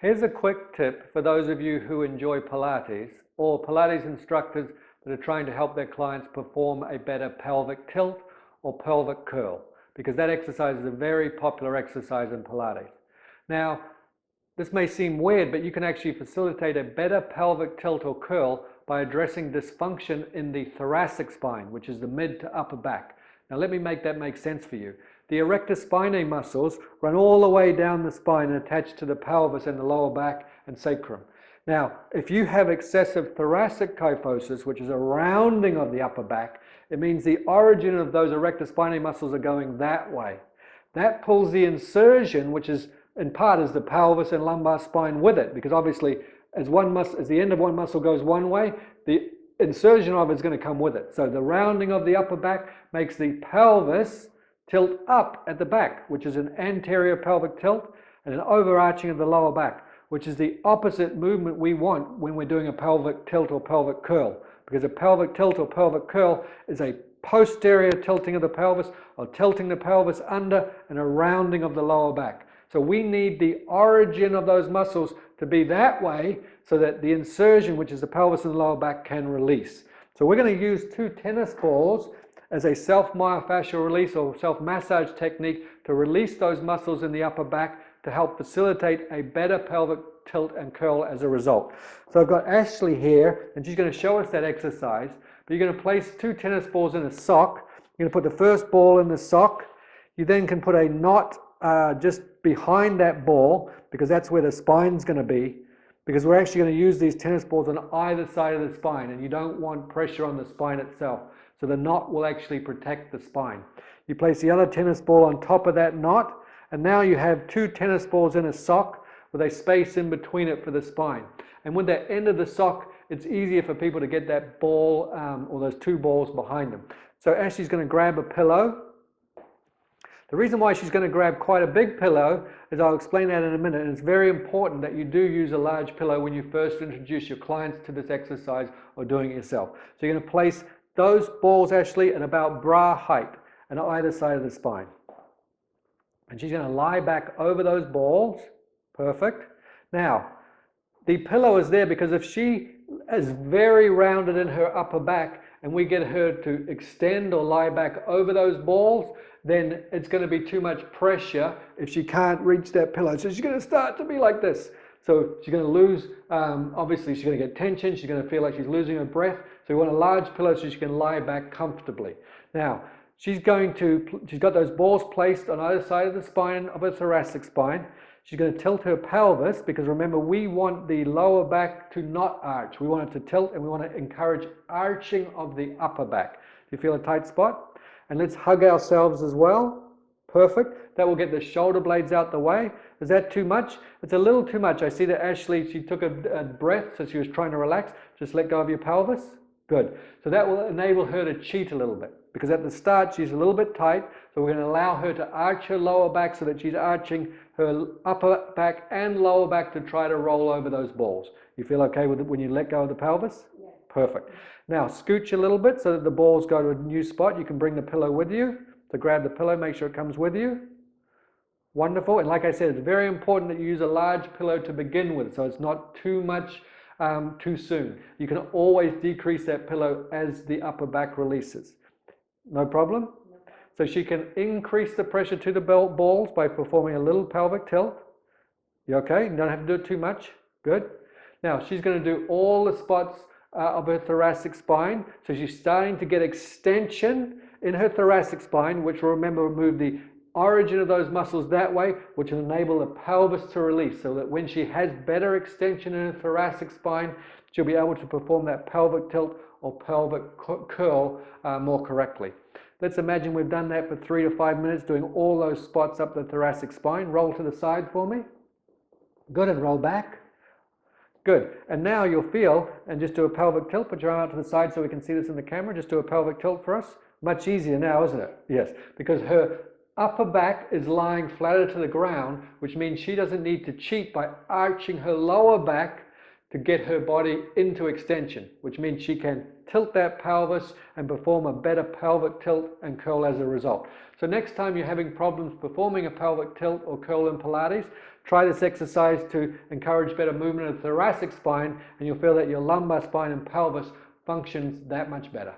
Here's a quick tip for those of you who enjoy Pilates or Pilates instructors that are trying to help their clients perform a better pelvic tilt or pelvic curl, because that exercise is a very popular exercise in Pilates. Now, this may seem weird, but you can actually facilitate a better pelvic tilt or curl by addressing dysfunction in the thoracic spine, which is the mid to upper back. Now let me make that make sense for you. The erector spinae muscles run all the way down the spine and attach to the pelvis and the lower back and sacrum. Now, if you have excessive thoracic kyphosis, which is a rounding of the upper back, it means the origin of those erector spinae muscles are going that way. That pulls the insertion, which is in part is the pelvis and lumbar spine with it, because obviously as the end of one muscle goes one way, the insertion of it is going to come with it. So the rounding of the upper back makes the pelvis tilt up at the back, which is an anterior pelvic tilt, and an overarching of the lower back, which is the opposite movement we want when we're doing a pelvic tilt or pelvic curl. Because a pelvic tilt or pelvic curl is a posterior tilting of the pelvis, or tilting the pelvis under, and a rounding of the lower back. So we need the origin of those muscles to be that way so that the insertion, which is the pelvis and the lower back, can release. So we're going to use 2 tennis balls as a self-myofascial release or self-massage technique to release those muscles in the upper back to help facilitate a better pelvic tilt and curl as a result. So I've got Ashley here, and she's going to show us that exercise. But you're going to place 2 tennis balls in a sock. You're going to put the first ball in the sock. You then can put a knot just behind that ball, because that's where the spine's going to be, because we're actually going to use these tennis balls on either side of the spine, and you don't want pressure on the spine itself. So the knot will actually protect the spine. You place the other tennis ball on top of that knot, and now you have 2 tennis balls in a sock with a space in between it for the spine. And with that end of the sock, it's easier for people to get that ball or those 2 balls behind them. So Ashley's going to grab a pillow. The reason why she's going to grab quite a big pillow is I'll explain that in a minute, and it's very important that you do use a large pillow when you first introduce your clients to this exercise or doing it yourself. So you're going to place those balls, Ashley, at about bra height on either side of the spine. And she's going to lie back over those balls. Perfect. Now, the pillow is there because if she is very rounded in her upper back and we get her to extend or lie back over those balls, then it's going to be too much pressure if she can't reach that pillow. So she's going to start to be like this. So she's going to lose, obviously she's going to get tension, she's going to feel like she's losing her breath. So we want a large pillow so she can lie back comfortably. Now, she's got those balls placed on either side of the spine of her thoracic spine. She's going to tilt her pelvis, because remember, we want the lower back to not arch. We want it to tilt, and we want to encourage arching of the upper back. Do you feel a tight spot? And let's hug ourselves as well. Perfect. That will get the shoulder blades out the way. Is that too much? It's a little too much. I see that Ashley, she took a breath, so she was trying to relax. Just let go of your pelvis. Good. So that will enable her to cheat a little bit, because at the start she's a little bit tight. So we're going to allow her to arch her lower back so that she's arching her upper back and lower back to try to roll over those balls. You feel okay with it when you let go of the pelvis? Yeah. Perfect. Now scooch a little bit so that the balls go to a new spot. You can bring the pillow with you. So grab the pillow, make sure it comes with you. Wonderful. And like I said, it's very important that you use a large pillow to begin with, so it's not too much too soon. You can always decrease that pillow as the upper back releases. No problem? So she can increase the pressure to the balls by performing a little pelvic tilt. You okay? You don't have to do it too much. Good. Now she's going to do all the spots of her thoracic spine. So she's starting to get extension in her thoracic spine, which will, remember, move the origin of those muscles that way, which will enable the pelvis to release, so that when she has better extension in her thoracic spine, she'll be able to perform that pelvic tilt or pelvic curl more correctly. Let's imagine we've done that for 3 to 5 minutes, doing all those spots up the thoracic spine. Roll to the side for me. Good, and roll back. Good. And now you'll feel, and just do a pelvic tilt. Put your arm out to the side so we can see this in the camera. Just do a pelvic tilt for us. Much easier now, isn't it? Yes, because her upper back is lying flatter to the ground, which means she doesn't need to cheat by arching her lower back to get her body into extension, which means she can tilt that pelvis and perform a better pelvic tilt and curl as a result. So next time you're having problems performing a pelvic tilt or curl in Pilates, Try this exercise to encourage better movement of the thoracic spine, and you'll feel that your lumbar spine and pelvis functions that much better.